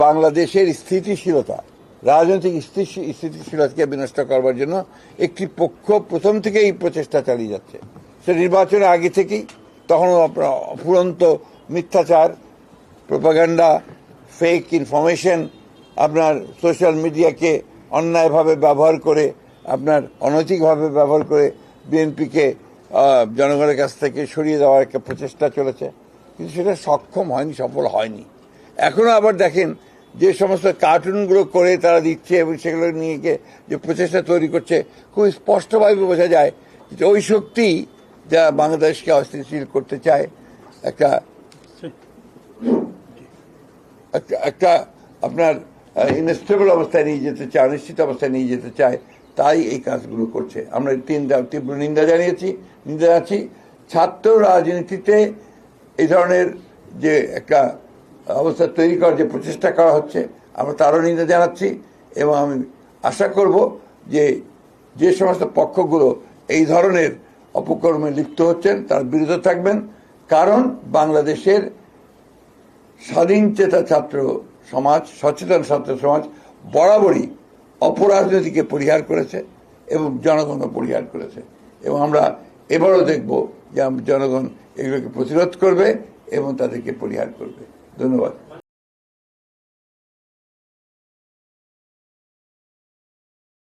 বাংলাদেশের স্থিতিশীলতা, রাজনৈতিক স্থিতিশীলতাকে বিনষ্ট করবার জন্য একটি পক্ষ প্রথম থেকেই প্রচেষ্টা চালিয়ে যাচ্ছে। সে নির্বাচনের আগে থেকেই, তখন অফুরন্ত মিথ্যাচার, প্রোপাগান্ডা, ফেক ইনফরমেশন, আপনার সোশ্যাল মিডিয়াকে অন্যায়ভাবে ব্যবহার করে, আপনার অনৈতিকভাবে ব্যবহার করে বিএনপিকে জনগণের কাছ থেকে সরিয়ে দেওয়ার একটা প্রচেষ্টা চলেছে, কিন্তু সেটা সক্ষম হয়নি, সফল হয়নি। এখনো আবার দেখেন যে সমস্ত কার্টুনগুলো করে তারা দিচ্ছে এবং সেগুলো নিয়ে যে প্রচেষ্টা তৈরি করছে, খুব স্পষ্টভাবে বোঝা যায় যে ওই শক্তি যা বাংলাদেশকে অস্থিতিশীল করতে চায়, একটা একটা আপনার ইনস্টেবল অবস্থায় নিয়ে যেতে চায়, অনিশ্চিত অবস্থায় নিয়ে যেতে চায়, তাই এই কাজগুলো করছে। আমরা তীব্র নিন্দা জানাচ্ছি। ছাত্র রাজনীতিতে এই ধরনের যে একটা অবস্থা তৈরি করার যে প্রচেষ্টা করা হচ্ছে, আমরা তারও নিন্দা জানাচ্ছি এবং আমি আশা করব যে সমস্ত পক্ষগুলো এই ধরনের অপকর্মে লিপ্ত হচ্ছেন তার বিরত থাকবেন, কারণ বাংলাদেশের স্বাধীনচেতা ছাত্র সমাজ, সচেতন ছাত্র সমাজ বরাবরই অপরাজনীতিকে পরিহার করেছে এবং জনগণও পরিহার করেছে, এবং আমরা এবারও দেখব যে জনগণ এগুলোকে প্রতিরোধ করবে এবং তাদেরকে পরিহার করবে। ধন্যবাদ।